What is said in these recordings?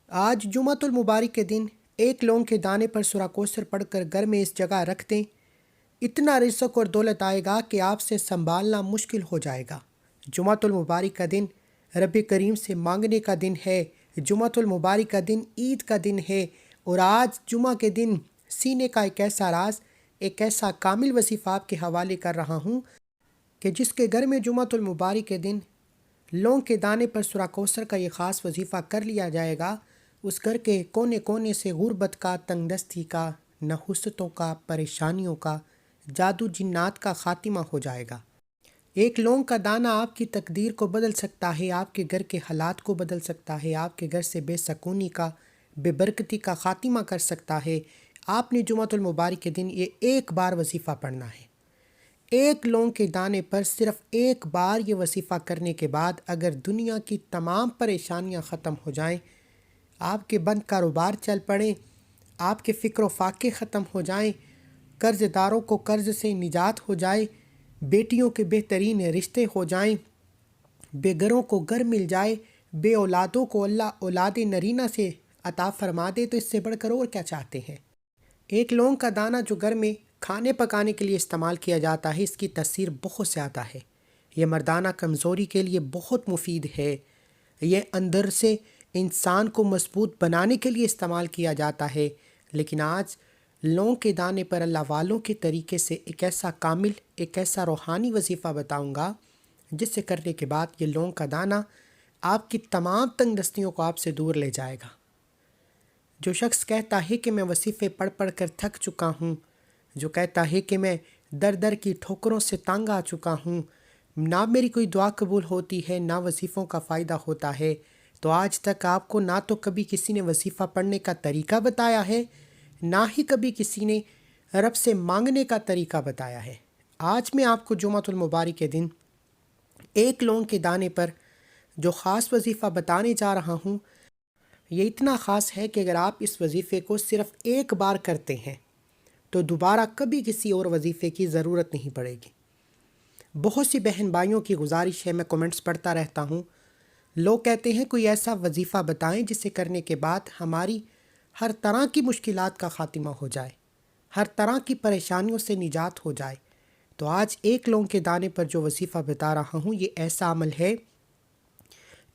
آج جمعۃ المبارک کے دن ایک لونگ کے دانے پر سورہ کوثر پڑھ کر گھر میں اس جگہ رکھ دیں، اتنا رزق اور دولت آئے گا کہ آپ سے سنبھالنا مشکل ہو جائے گا۔ جمعۃ المبارک کا دن رب کریم سے مانگنے کا دن ہے۔ جمعۃ المبارک کا دن عید کا دن ہے، اور آج جمعہ کے دن سینے کا ایک ایسا راز، ایک ایسا کامل وظیفہ آپ کے حوالے کر رہا ہوں کہ جس کے گھر میں جمعۃ المبارک کے دن لونگ کے دانے پر سورہ کوثر کا یہ خاص وظیفہ کر لیا جائے گا، اس گھر کے کونے کونے سے غربت کا، تنگ دستی کا، نحوستوں کا، پریشانیوں کا، جادو جنات کا خاتمہ ہو جائے گا۔ ایک لونگ کا دانہ آپ کی تقدیر کو بدل سکتا ہے، آپ کے گھر کے حالات کو بدل سکتا ہے، آپ کے گھر سے بے سکونی کا، بے برکتی کا خاتمہ کر سکتا ہے۔ آپ نے جمعۃ المبارک کے دن یہ ایک بار وظیفہ پڑھنا ہے۔ ایک لونگ کے دانے پر صرف ایک بار یہ وظیفہ کرنے کے بعد اگر دنیا کی تمام پریشانیاں ختم ہو جائیں، آپ کے بند کاروبار چل پڑیں، آپ کے فکر و فاقے ختم ہو جائیں، قرض داروں کو قرض سے نجات ہو جائے، بیٹیوں کے بہترین رشتے ہو جائیں، بے گھروں کو گھر مل جائے، بے اولادوں کو اللہ اولاد نرینہ سے عطا فرما دے، تو اس سے بڑھ کر اور کیا چاہتے ہیں؟ ایک لونگ کا دانہ جو گھر میں کھانے پکانے کے لیے استعمال کیا جاتا ہے، اس کی تاثیر بہت زیادہ ہے۔ یہ مردانہ کمزوری کے لیے بہت مفید ہے۔ یہ اندر سے انسان کو مضبوط بنانے کے لیے استعمال کیا جاتا ہے۔ لیکن آج لونگ کے دانے پر اللہ والوں کے طریقے سے ایک ایسا کامل، ایک ایسا روحانی وظیفہ بتاؤں گا جس سے کرنے کے بعد یہ لونگ کا دانہ آپ کی تمام تنگ دستیوں کو آپ سے دور لے جائے گا۔ جو شخص کہتا ہے کہ میں وظیفے پڑھ پڑھ کر تھک چکا ہوں، جو کہتا ہے کہ میں در در کی ٹھوکروں سے تنگ آ چکا ہوں، نہ میری کوئی دعا قبول ہوتی ہے، نہ وظیفوں کا فائدہ ہوتا ہے، تو آج تک آپ کو نہ تو کبھی کسی نے وظیفہ پڑھنے کا طریقہ بتایا ہے، نہ ہی کبھی کسی نے رب سے مانگنے کا طریقہ بتایا ہے۔ آج میں آپ کو جمعۃ المبارک کے دن ایک لونگ کے دانے پر جو خاص وظیفہ بتانے جا رہا ہوں، یہ اتنا خاص ہے کہ اگر آپ اس وظیفے کو صرف ایک بار کرتے ہیں تو دوبارہ کبھی کسی اور وظیفے کی ضرورت نہیں پڑے گی۔ بہت سی بہن بھائیوں کی گزارش ہے، میں کمنٹس پڑھتا رہتا ہوں، لوگ کہتے ہیں کوئی ایسا وظیفہ بتائیں جسے کرنے کے بعد ہماری ہر طرح کی مشکلات کا خاتمہ ہو جائے، ہر طرح کی پریشانیوں سے نجات ہو جائے۔ تو آج ایک لونگ کے دانے پر جو وظیفہ بتا رہا ہوں، یہ ایسا عمل ہے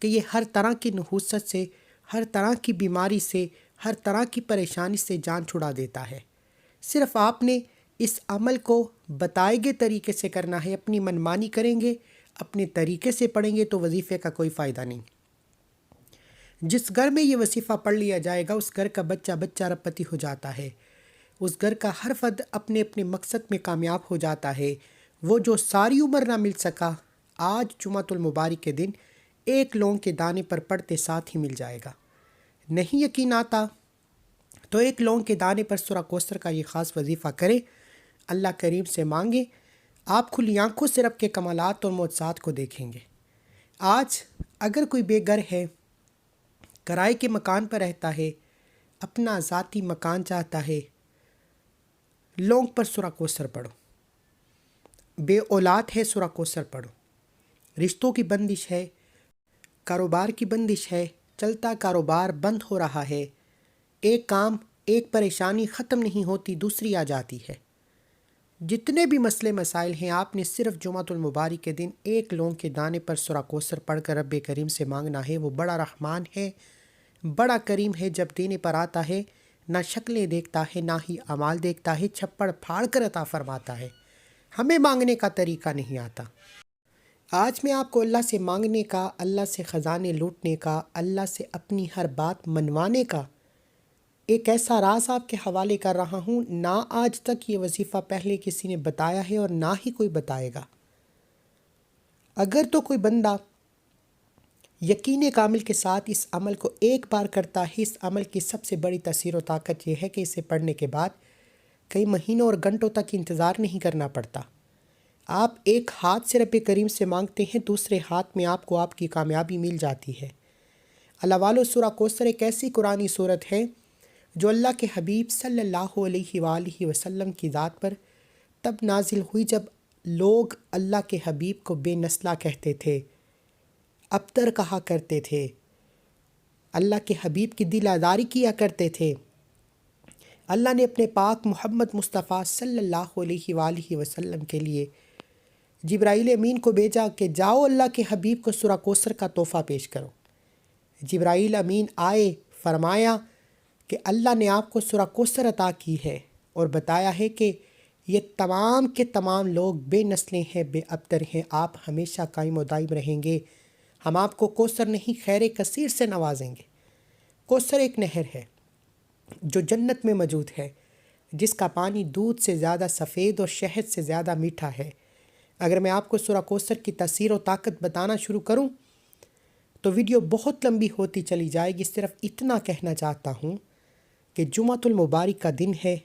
کہ یہ ہر طرح کی نحوست سے، ہر طرح کی بیماری سے، ہر طرح کی پریشانی سے جان چھڑا دیتا ہے۔ صرف آپ نے اس عمل کو بتائے گئے طریقے سے کرنا ہے۔ اپنی منمانی کریں گے، اپنے طریقے سے پڑھیں گے تو وظیفے کا کوئی فائدہ نہیں۔ جس گھر میں یہ وظیفہ پڑھ لیا جائے گا، اس گھر کا بچہ بچہ ربپتی ہو جاتا ہے، اس گھر کا ہر فرد اپنے اپنے مقصد میں کامیاب ہو جاتا ہے۔ وہ جو ساری عمر نہ مل سکا، آج جمعۃ المبارک کے دن ایک لونگ کے دانے پر پڑھتے ساتھ ہی مل جائے گا۔ نہیں یقین آتا تو ایک لونگ کے دانے پر سورہ کوثر کا یہ خاص وظیفہ کریں، اللہ کریم سے مانگیں، آپ کھلی آنکھوں سے رب کے کمالات اور معجزات کو دیکھیں گے۔ آج اگر کوئی بے گھر ہے، کرائے کے مکان پر رہتا ہے، اپنا ذاتی مکان چاہتا ہے، لونگ پر سورہ کوثر پڑھو۔ بے اولاد ہے، سورہ کوثر پڑھو۔ رشتوں کی بندش ہے، کاروبار کی بندش ہے، چلتا کاروبار بند ہو رہا ہے، ایک کام، ایک پریشانی ختم نہیں ہوتی، دوسری آ جاتی ہے۔ جتنے بھی مسئلے مسائل ہیں، آپ نے صرف جمعۃ المبارک کے دن ایک لونگ کے دانے پر سورہ کوثر پڑھ کر رب کریم سے مانگنا ہے۔ وہ بڑا رحمان ہے، بڑا کریم ہے، جب دینے پر آتا ہے نہ شکلیں دیکھتا ہے، نہ ہی اعمال دیکھتا ہے، چھپڑ پھاڑ کر عطا فرماتا ہے۔ ہمیں مانگنے کا طریقہ نہیں آتا۔ آج میں آپ کو اللہ سے مانگنے کا، اللہ سے خزانے لوٹنے کا، اللہ سے اپنی ہر بات منوانے کا ایک ایسا راز آپ کے حوالے کر رہا ہوں۔ نہ آج تک یہ وظیفہ پہلے کسی نے بتایا ہے اور نہ ہی کوئی بتائے گا۔ اگر تو کوئی بندہ یقین کامل کے ساتھ اس عمل کو ایک بار کرتا ہے، اس عمل کی سب سے بڑی تاثیر و طاقت یہ ہے کہ اسے پڑھنے کے بعد کئی مہینوں اور گھنٹوں تک انتظار نہیں کرنا پڑتا۔ آپ ایک ہاتھ سے رب کریم سے مانگتے ہیں، دوسرے ہاتھ میں آپ کو آپ کی کامیابی مل جاتی ہے۔ اللہ والو، سورہ کوثر ایک ایسی قرآنی صورت ہے جو اللہ کے حبیب صلی اللہ علیہ وآلہ وسلم کی ذات پر تب نازل ہوئی جب لوگ اللہ کے حبیب کو بے نسلہ کہتے تھے، ابتر کہا کرتے تھے، اللہ کے حبیب کی دل آزاری کیا کرتے تھے۔ اللہ نے اپنے پاک محمد مصطفیٰ صلی اللہ علیہ وآلہ وسلم کے لیے جبرائیل امین کو بھیجا کہ جاؤ اللہ کے حبیب کو سورہ کوثر کا تحفہ پیش کرو۔ جبرائیل امین آئے، فرمایا کہ اللہ نے آپ کو سورہ کوثر عطا کی ہے اور بتایا ہے کہ یہ تمام کے تمام لوگ بے نسلیں ہیں، بے ابتر ہیں، آپ ہمیشہ قائم و دائم رہیں گے، ہم آپ کو کوثر نہیں خیر کثیر سے نوازیں گے۔ کوثر ایک نہر ہے جو جنت میں موجود ہے، جس کا پانی دودھ سے زیادہ سفید اور شہد سے زیادہ میٹھا ہے۔ اگر میں آپ کو سورہ کوثر کی تاثیر و طاقت بتانا شروع کروں تو ویڈیو بہت لمبی ہوتی چلی جائے گی۔ صرف اتنا کہنا چاہتا ہوں کہ جمعۃ المبارک کا دن ہے،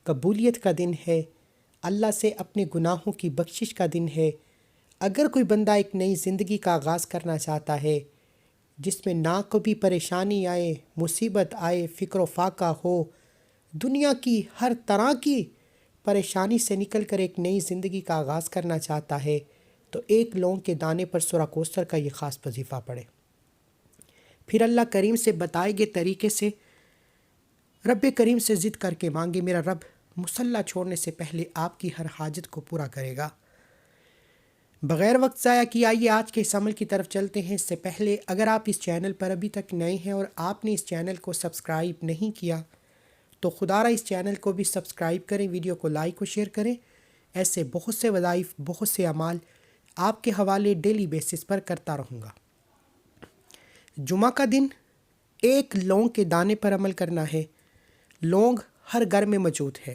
قبولیت کا دن ہے، اللہ سے اپنے گناہوں کی بخشش کا دن ہے۔ اگر کوئی بندہ ایک نئی زندگی کا آغاز کرنا چاہتا ہے جس میں نہ کبھی پریشانی آئے، مصیبت آئے، فکر و فاقہ ہو، دنیا کی ہر طرح کی پریشانی سے نکل کر ایک نئی زندگی کا آغاز کرنا چاہتا ہے تو ایک لونگ کے دانے پر سورہ کوثر کا یہ خاص وظیفہ پڑھے۔ پھر اللہ کریم سے بتائے گئے طریقے سے رب کریم سے ضد کر کے مانگے، میرا رب مصلی چھوڑنے سے پہلے آپ کی ہر حاجت کو پورا کرے گا۔ بغیر وقت ضائع کیے آئیے آج کے اس عمل کی طرف چلتے ہیں۔ اس سے پہلے اگر آپ اس چینل پر ابھی تک نئے ہیں اور آپ نے اس چینل کو سبسکرائب نہیں کیا تو خدا را اس چینل کو بھی سبسکرائب کریں، ویڈیو کو لائک و شیئر کریں۔ ایسے بہت سے وظائف، بہت سے اعمال آپ کے حوالے ڈیلی بیسس پر کرتا رہوں گا۔ جمعہ کا دن ایک لونگ کے دانے پر عمل کرنا ہے۔ لونگ ہر گھر میں موجود ہے،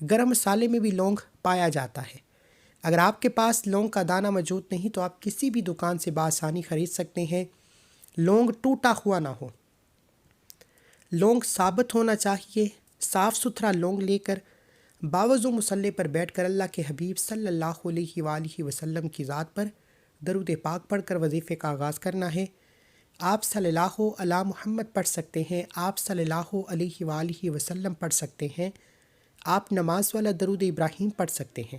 گرم مسالے میں بھی لونگ پایا جاتا ہے۔ اگر آپ کے پاس لونگ کا دانہ موجود نہیں تو آپ کسی بھی دکان سے بآسانی خرید سکتے ہیں۔ لونگ ٹوٹا ہوا نہ ہو، لونگ ثابت ہونا چاہیے۔ صاف ستھرا لونگ لے کر باوضو مصلی پر بیٹھ کر اللہ کے حبیب صلی اللہ علیہ وآلہ وسلم کی ذات پر درود پاک پڑھ کر وظیفے کا آغاز کرنا ہے۔ آپ صلی اللہ علی محمد پڑھ سکتے ہیں، آپ صلی اللہ علیہ وآلہ وسلم پڑھ سکتے ہیں، آپ نماز والا درود ابراہیم پڑھ سکتے ہیں۔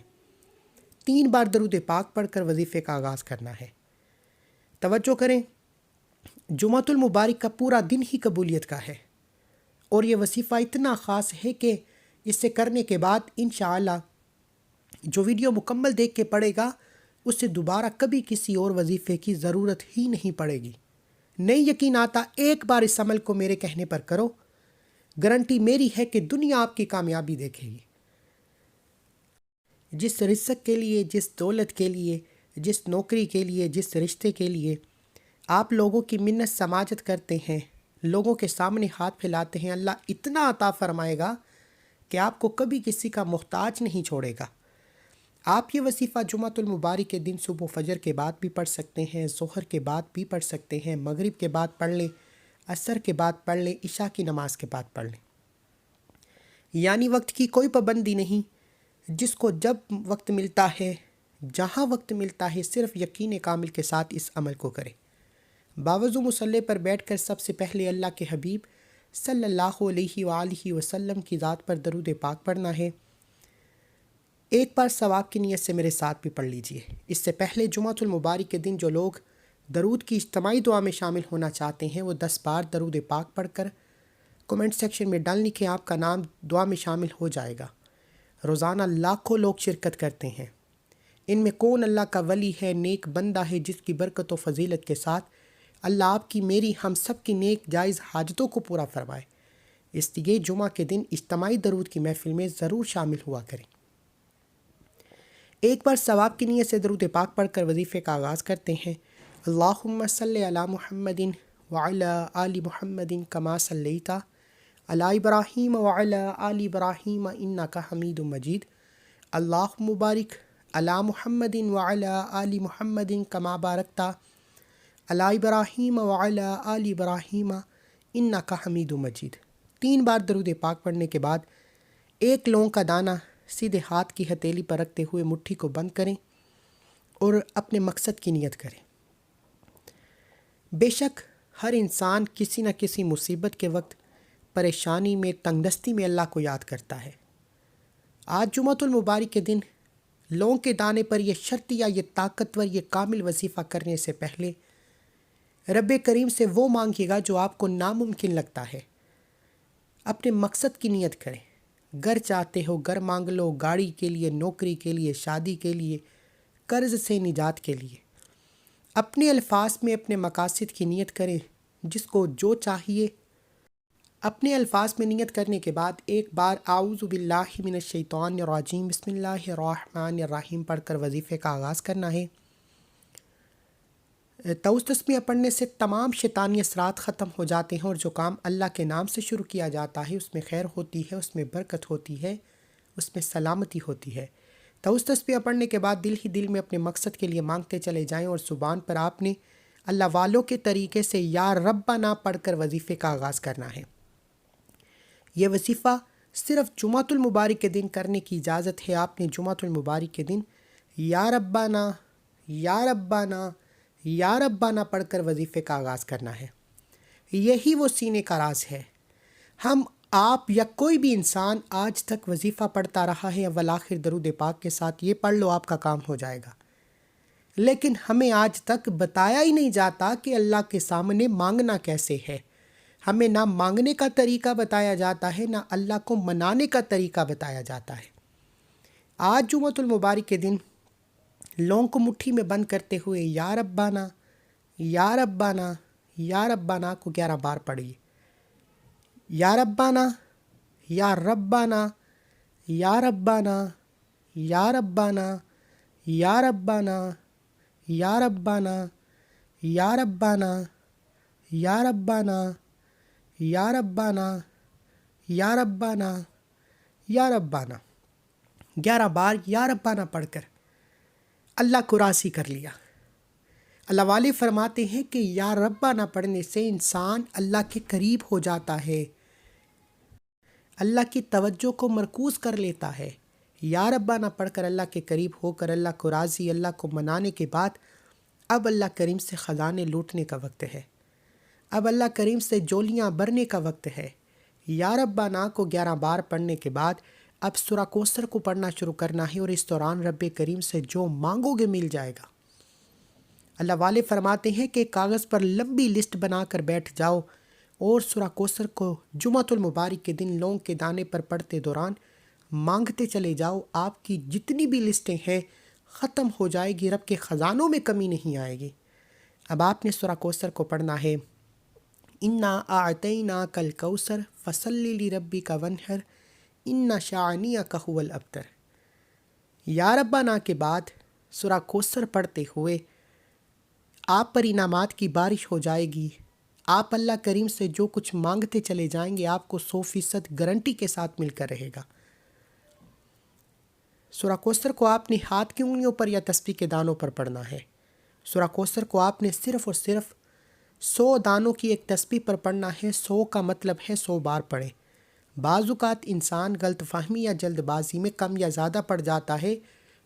3 بار درود پاک پڑھ کر وظیفے کا آغاز کرنا ہے۔ توجہ کریں، جمعۃ المبارک کا پورا دن ہی قبولیت کا ہے اور یہ وظیفہ اتنا خاص ہے کہ اس سے کرنے کے بعد انشاءاللہ جو ویڈیو مکمل دیکھ کے پڑھے گا اس سے دوبارہ کبھی کسی اور وظیفے کی ضرورت ہی نہیں پڑے گی۔ نہیں یقین آتا، ایک بار اس عمل کو میرے کہنے پر کرو، گارنٹی میری ہے کہ دنیا آپ کی کامیابی دیکھے گی۔ جس رزق کے لیے، جس دولت کے لیے، جس نوکری کے لیے، جس رشتے کے لیے آپ لوگوں کی منت سماجت کرتے ہیں، لوگوں کے سامنے ہاتھ پھیلاتے ہیں، اللہ اتنا عطا فرمائے گا کہ آپ کو کبھی کسی کا محتاج نہیں چھوڑے گا۔ آپ یہ وظیفہ جمعۃ المبارک کے دن صبح فجر کے بعد بھی پڑھ سکتے ہیں، ظہر کے بعد بھی پڑھ سکتے ہیں، مغرب کے بعد پڑھ لیں، عصر کے بعد پڑھ لیں، عشاء کی نماز کے بعد پڑھ لیں۔ یعنی وقت کی کوئی پابندی نہیں، جس کو جب وقت ملتا ہے، جہاں وقت ملتا ہے، صرف یقین کامل کے ساتھ اس عمل کو کرے۔ باوضو مصلی پر بیٹھ کر سب سے پہلے اللہ کے حبیب صلی اللہ علیہ وآلہ وسلم کی ذات پر درود پاک پڑھنا ہے۔ ایک بار ثواب کی نیت سے میرے ساتھ بھی پڑھ لیجئے۔ اس سے پہلے جمعۃ المبارک کے دن جو لوگ درود کی اجتماعی دعا میں شامل ہونا چاہتے ہیں وہ 10 بار درود پاک پڑھ کر کومنٹ سیکشن میں ڈال لکھیں، آپ کا نام دعا میں شامل ہو جائے گا۔ روزانہ لاکھوں لوگ شرکت کرتے ہیں، ان میں کون اللہ کا ولی ہے، نیک بندہ ہے جس کی برکت و فضیلت کے ساتھ اللہ آپ کی، میری، ہم سب کی نیک جائز حاجتوں کو پورا فرمائے۔ اس لیے جمعہ کے دن اجتماعی درود کی محفل میں ضرور شامل ہوا کریں۔ ایک بار ثواب کی نیت سے درود پاک پڑھ کر وظیفے کا آغاز کرتے ہیں۔ اللہم صلی علی محمد وعلی آل محمد کما صلیت علی ابراہیم وعلی آل ابراہیم انک حمید مجید۔ اللہم بارک علی محمد وعلی آل محمد کما بارکت علی ابراہیم وعلی آل ابراہیم انک حمید مجید۔ 3 بار درود پاک پڑھنے کے بعد ایک لونگ کا دانہ سیدھے ہاتھ کی ہتھیلی پر رکھتے ہوئے مٹھی کو بند کریں اور اپنے مقصد کی نیت کریں۔ بے شک ہر انسان کسی نہ کسی مصیبت کے وقت، پریشانی میں، تنگ دستی میں اللہ کو یاد کرتا ہے۔ آج جمعۃ المبارک کے دن لونگ کے دانے پر یہ شرطیہ، یہ طاقتور، یہ کامل وظیفہ کرنے سے پہلے رب کریم سے وہ مانگیے گا جو آپ کو ناممکن لگتا ہے۔ اپنے مقصد کی نیت کریں۔ گھر چاہتے ہو گھر مانگ لو، گاڑی کے لیے، نوکری کے لیے، شادی کے لیے، قرض سے نجات کے لیے۔ اپنے الفاظ میں اپنے مقاصد کی نیت کریں، جس کو جو چاہیے۔ اپنے الفاظ میں نیت کرنے کے بعد ایک بار اعوذ باللہ من الشیطان الرجیم بسم اللہ الرحمن الرحیم پڑھ کر وظیفے کا آغاز کرنا ہے۔ طوس تسمیہ پڑھنے سے تمام شیطانی اثرات ختم ہو جاتے ہیں، اور جو کام اللہ کے نام سے شروع کیا جاتا ہے اس میں خیر ہوتی ہے، اس میں برکت ہوتی ہے، اس میں سلامتی ہوتی ہے۔ طوس تسمیہ پڑھنے کے بعد دل ہی دل میں اپنے مقصد کے لیے مانگتے چلے جائیں، اور زبان پر آپ نے اللہ والوں کے طریقے سے یا ربنا پڑھ کر وظیفے کا آغاز کرنا ہے۔ یہ وظیفہ صرف جمعۃ المبارک کے دن کرنے کی اجازت ہے۔ آپ نے جمعۃ المبارک کے دن یا ربنا یا ربنا یا ربنا پڑھ کر وظیفے کا آغاز کرنا ہے۔ یہی وہ سینے کا راز ہے۔ ہم، آپ یا کوئی بھی انسان آج تک وظیفہ پڑھتا رہا ہے، اول آخر درود پاک کے ساتھ یہ پڑھ لو آپ کا کام ہو جائے گا، لیکن ہمیں آج تک بتایا ہی نہیں جاتا کہ اللہ کے سامنے مانگنا کیسے ہے۔ ہمیں نہ مانگنے کا طریقہ بتایا جاتا ہے، نہ اللہ کو منانے کا طریقہ بتایا جاتا ہے۔ آج جمعۃ المبارک کے دن لوگوں کو مٹھی میں بند کرتے ہوئے یا ربنا یا ربنا یا ربنا کو 11 بار پڑھیے۔ یا ربنا یا ربنا یا ربنا یا ربنا یا ربنا یا ربنا یا ربنا یا ربنا یا ربنا یا ربنا یا ربنا 11 بار یا ربنا پڑھ کر اللہ کو راضی کر لیا۔ اللہ والے فرماتے ہیں کہ یا ربنا پڑھنے سے انسان اللہ کے قریب ہو جاتا ہے، اللہ کی توجہ کو مرکوز کر لیتا ہے۔ یا ربنا پڑھ کر اللہ کے قریب ہو کر اللہ کو راضی، اللہ کو منانے کے بعد اب اللہ کریم سے خزانے لوٹنے کا وقت ہے، اب اللہ کریم سے جولیاں بھرنے کا وقت ہے۔ یا ربنا کو 11 بار پڑھنے کے بعد اب سورہ کوثر کو پڑھنا شروع کرنا ہے، اور اس دوران رب کریم سے جو مانگو گے مل جائے گا۔ اللہ والے فرماتے ہیں کہ کاغذ پر لمبی لسٹ بنا کر بیٹھ جاؤ، اور سورہ کوثر کو جمعۃ المبارک کے دن لونگ کے دانے پر پڑھتے دوران مانگتے چلے جاؤ۔ آپ کی جتنی بھی لسٹیں ہیں ختم ہو جائے گی، رب کے خزانوں میں کمی نہیں آئے گی۔ اب آپ نے سورہ کوثر کو پڑھنا ہے۔ انا اعطیناک الکوثر فصلی لربک وانحر ان شانئک ھو الابتر۔ یا ربنا کے بعد سورہ کوثر پڑھتے ہوئے آپ پر انعامات کی بارش ہو جائے گی۔ آپ اللہ کریم سے جو کچھ مانگتے چلے جائیں گے آپ کو 100% گارنٹی کے ساتھ مل کر رہے گا۔ سورہ کوثر کو آپ نے ہاتھ کی انگلیوں پر یا تسبیح کے دانوں پر پڑھنا ہے۔ سورہ کوثر کو آپ نے صرف اور صرف 100 دانوں کی ایک تسبیح پر پڑھنا ہے۔ 100 کا مطلب ہے 100 بار پڑھیں۔ بعض اوقات انسان غلط فہمی یا جلد بازی میں کم یا زیادہ پڑھ جاتا ہے،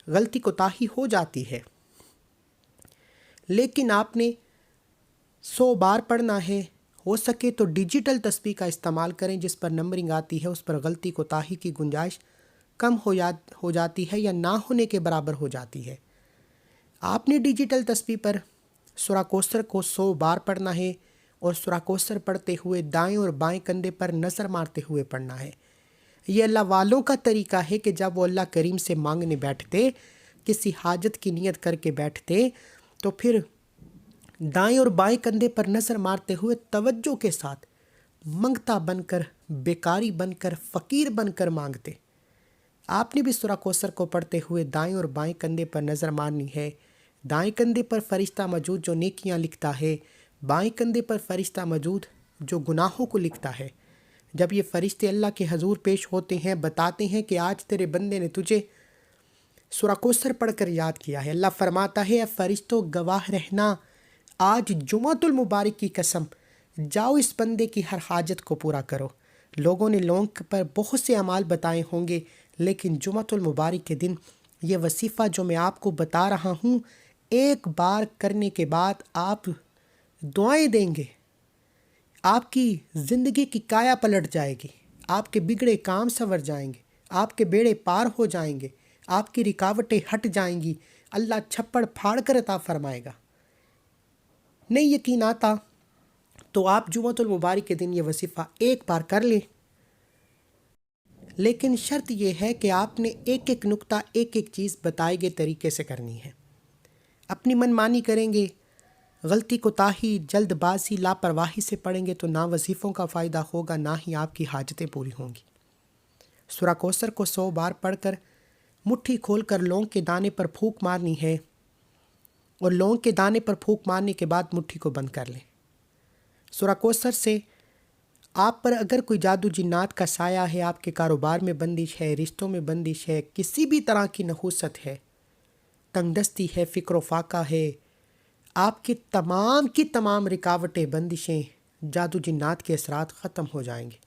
غلطی کوتاہی ہو جاتی ہے، لیکن آپ نے 100 بار پڑھنا ہے۔ ہو سکے تو ڈیجیٹل تسبیح کا استعمال کریں، جس پر نمبرنگ آتی ہے، اس پر غلطی کوتاہی کی گنجائش کم ہو جاتی ہے یا نہ ہونے کے برابر ہو جاتی ہے۔ آپ نے ڈیجیٹل تسبیح پر سورہ کوثر کو 100 بار پڑھنا ہے، اور سورہ کوثر پڑھتے ہوئے دائیں اور بائیں کندھے پر نظر مارتے ہوئے پڑھنا ہے۔ یہ اللہ والوں کا طریقہ ہے کہ جب وہ اللہ کریم سے مانگنے بیٹھتے، کسی حاجت کی نیت کر کے بیٹھتے، تو پھر دائیں اور بائیں کندھے پر نظر مارتے ہوئے توجہ کے ساتھ منگتا بن کر، بیکاری بن کر، فقیر بن کر مانگتے۔ آپ نے بھی سورہ کوثر کو پڑھتے ہوئے دائیں اور بائیں کندھے پر نظر مارنی ہے۔ دائیں کندھے پر فرشتہ موجود جو نیکیاں لکھتا ہے، بائیں کندھے پر فرشتہ موجود جو گناہوں کو لکھتا ہے۔ جب یہ فرشتے اللہ کے حضور پیش ہوتے ہیں، بتاتے ہیں کہ آج تیرے بندے نے تجھے سورہ کوثر پڑھ کر یاد کیا ہے، اللہ فرماتا ہے اے فرشتوں گواہ رہنا، آج جمعۃ المبارک کی قسم، جاؤ اس بندے کی ہر حاجت کو پورا کرو۔ لوگوں نے لونگ پر بہت سے اعمال بتائے ہوں گے، لیکن جمعۃ المبارک کے دن یہ وظیفہ جو میں آپ کو بتا رہا ہوں، ایک بار کرنے کے بعد آپ دعائیں دیں گے، آپ کی زندگی کی کایا پلٹ جائے گی، آپ کے بگڑے کام سنور جائیں گے، آپ کے بیڑے پار ہو جائیں گے، آپ کی رکاوٹیں ہٹ جائیں گی، اللہ چھپڑ پھاڑ کر عطا فرمائے گا۔ نہیں یقین آتا تو آپ جمعۃ المبارک کے دن یہ وظیفہ ایک بار کر لیں، لیکن شرط یہ ہے کہ آپ نے ایک ایک نقطہ، ایک ایک چیز بتائے گئے طریقے سے کرنی ہے۔ اپنی من مانی کریں گے، غلطی کوتاہی، جلد بازی، لاپرواہی سے پڑھیں گے تو نہ وظیفوں کا فائدہ ہوگا، نہ ہی آپ کی حاجتیں پوری ہوں گی۔ سورہ کوثر کو 100 بار پڑھ کر مٹھی کھول کر لونگ کے دانے پر پھونک مارنی ہے، اور لونگ کے دانے پر پھونک مارنے کے بعد مٹھی کو بند کر لیں۔ سورہ کوثر سے آپ پر اگر کوئی جادو جنات کا سایہ ہے، آپ کے کاروبار میں بندش ہے، رشتوں میں بندش ہے، کسی بھی طرح کی نحوست ہے، تنگ دستی ہے، فکر و فاقہ ہے، آپ کی تمام رکاوٹیں، بندشیں، جادو جنات کے اثرات ختم ہو جائیں گے۔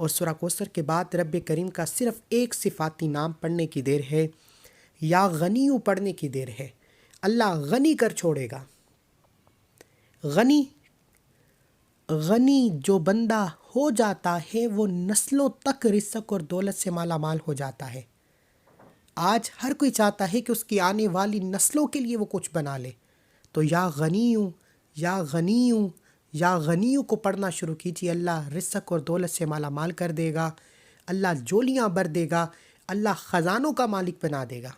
اور سورہ کوثر کے بعد رب کریم کا صرف ایک صفاتی نام پڑھنے کی دیر ہے، یا غنیو پڑھنے کی دیر ہے۔ اللہ غنی کر چھوڑے گا۔ غنی جو بندہ ہو جاتا ہے وہ نسلوں تک رزق اور دولت سے مالا مال ہو جاتا ہے۔ آج ہر کوئی چاہتا ہے کہ اس کی آنے والی نسلوں کے لیے وہ کچھ بنا لے، تو یا غنیوں، یا غنیوں، یا غنیوں کو پڑھنا شروع کیجیے۔ اللہ رزق اور دولت سے مالا مال کر دے گا، اللہ جولیاں بھر دے گا، اللہ خزانوں کا مالک بنا دے گا۔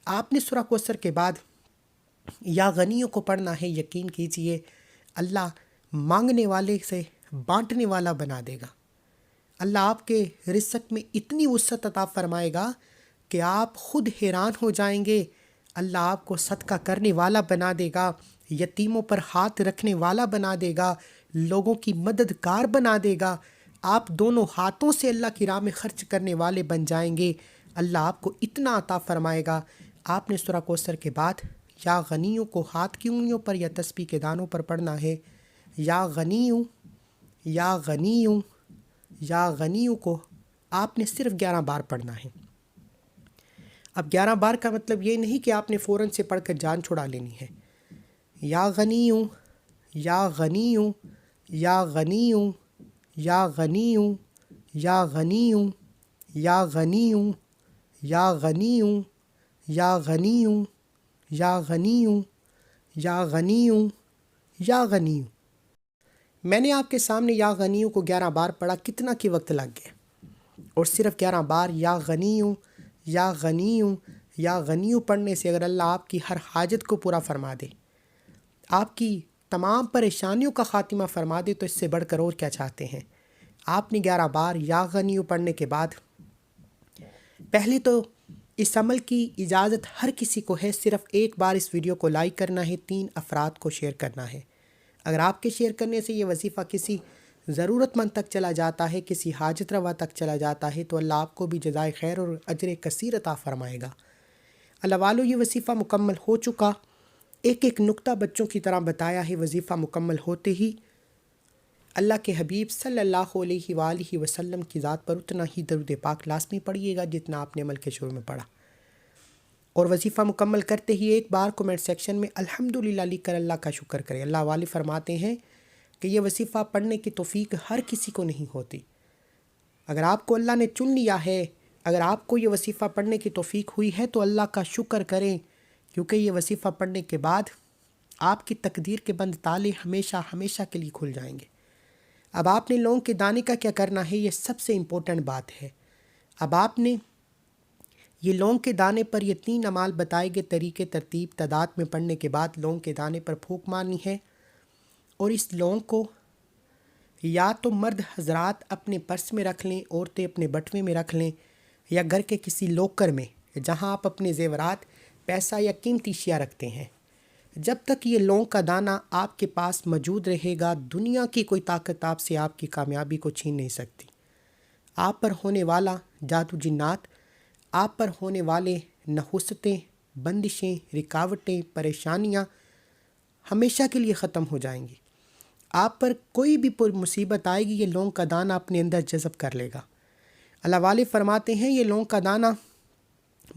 آپ نے سورہ کوثر کے بعد یا غنیوں کو پڑھنا ہے، یقین کیجیے اللہ مانگنے والے سے بانٹنے والا بنا دے گا۔ اللہ آپ کے رزق میں اتنی وسعت عطا فرمائے گا کہ آپ خود حیران ہو جائیں گے۔ اللہ آپ کو صدقہ کرنے والا بنا دے گا، یتیموں پر ہاتھ رکھنے والا بنا دے گا، لوگوں کی مددگار بنا دے گا۔ آپ دونوں ہاتھوں سے اللہ کی راہ میں خرچ کرنے والے بن جائیں گے۔ اللہ آپ کو اتنا عطا فرمائے گا۔ آپ نے سورہ کوثر کے بعد یا غنیوں کو ہاتھ کی انگلیوں پر یا تسبیح کے دانوں پر پڑھنا ہے۔ یا غنیوں، یا غنیوں، یا غنیوں کو آپ نے صرف 11 بار پڑھنا ہے۔ اب 11 بار کا مطلب یہ نہیں کہ آپ نے فوراً سے پڑھ کر جان چھڑا لینی ہے۔ یا غنیوں، یا غنیوں، یا غنیوں، یا غنیوں، یا غنیوں، یا غنیوں، یا غنیوں، یا غنیوں، یا غنیوں، یا غنیوں، یا غنیوں۔ میں نے آپ کے سامنے یا غنیوں کو 11 بار پڑھا، کتنا کی وقت لگ گیا؟ اور صرف 11 بار یا غنیوں، یا غنیوں، یا غنیوں پڑھنے سے اگر اللہ آپ کی ہر حاجت کو پورا فرما دے، آپ کی تمام پریشانیوں کا خاتمہ فرما دے، تو اس سے بڑھ کر اور کیا چاہتے ہیں؟ آپ نے 11 بار یا غنیوں پڑھنے کے بعد پہلے تو اس عمل کی اجازت ہر کسی کو ہے، صرف ایک بار اس ویڈیو کو لائک کرنا ہے، 3 افراد کو شیئر کرنا ہے۔ اگر آپ کے شیئر کرنے سے یہ وظیفہ کسی ضرورت مند تک چلا جاتا ہے، کسی حاجت روا تک چلا جاتا ہے، تو اللہ آپ کو بھی جزائے خیر اور اجر کثیر عطا فرمائے گا۔ اللہ والو، یہ وظیفہ مکمل ہو چکا، ایک ایک نقطہ بچوں کی طرح بتایا ہے۔ وظیفہ مکمل ہوتے ہی اللہ کے حبیب صلی اللہ علیہ وآلہ وسلم کی ذات پر اتنا ہی درود پاک لازمی پڑھیے گا جتنا آپ نے عمل کے شروع میں پڑھا، اور وظیفہ مکمل کرتے ہی ایک بار کومنٹ سیکشن میں الحمدللہ لکھ کر اللہ کا شکر کرے۔ اللہ والے فرماتے ہیں کہ یہ وظیفہ پڑھنے کی توفیق ہر کسی کو نہیں ہوتی۔ اگر آپ کو اللہ نے چن لیا ہے، اگر آپ کو یہ وظیفہ پڑھنے کی توفیق ہوئی ہے، تو اللہ کا شکر کریں، کیونکہ یہ وظیفہ پڑھنے کے بعد آپ کی تقدیر کے بند تالے ہمیشہ ہمیشہ کے لیے کھل جائیں گے۔ اب آپ نے لونگ کے دانے کا کیا کرنا ہے، یہ سب سے امپورٹنٹ بات ہے۔ اب آپ نے یہ لونگ کے دانے پر یہ 3 اعمال بتائے گئے طریقے ترتیب تعداد میں پڑھنے کے بعد لونگ کے دانے پر پھونک مارنی ہے، اور اس لونگ کو یا تو مرد حضرات اپنے پرس میں رکھ لیں، عورتیں اپنے بٹوے میں رکھ لیں، یا گھر کے کسی لوکر میں جہاں آپ اپنے زیورات، پیسہ یا قیمتی اشیاء رکھتے ہیں۔ جب تک یہ لونگ کا دانہ آپ کے پاس موجود رہے گا، دنیا کی کوئی طاقت آپ سے آپ کی کامیابی کو چھین نہیں سکتی۔ آپ پر ہونے والا جادو جنات، آپ پر ہونے والے نحوستیں، بندشیں، رکاوٹیں، پریشانیاں ہمیشہ کے لیے ختم ہو جائیں گی۔ آپ پر کوئی بھی مصیبت آئے گی، یہ لونگ کا دانہ اپنے اندر جذب کر لے گا۔ اللہ والے فرماتے ہیں یہ لونگ کا دانہ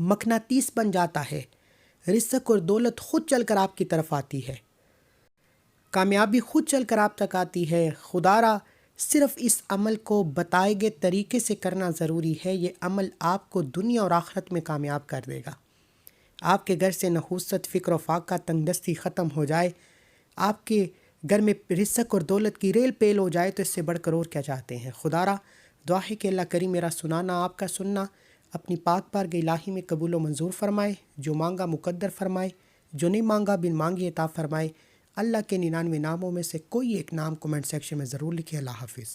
مقناطیس بن جاتا ہے، رزق اور دولت خود چل کر آپ کی طرف آتی ہے، کامیابی خود چل کر آپ تک آتی ہے۔ خدا را صرف اس عمل کو بتائے گئے طریقے سے کرنا ضروری ہے، یہ عمل آپ کو دنیا اور آخرت میں کامیاب کر دے گا۔ آپ کے گھر سے نحوست، فکر و فاقہ، تنگ دستی ختم ہو جائے، آپ کے گھر میں رزق اور دولت کی ریل پیل ہو جائے تو اس سے بڑھ کر اور کیا چاہتے ہیں؟ خدا را دعا ہے کہ اللہ کریم میرا سنانا آپ کا سننا اپنی پاک بارگاہ الہی میں قبول و منظور فرمائے، جو مانگا مقدر فرمائے، جو نہیں مانگا بن مانگی عطا فرمائے۔ اللہ کے 99 ناموں میں سے کوئی ایک نام کومنٹ سیکشن میں ضرور لکھیں۔ اللہ حافظ۔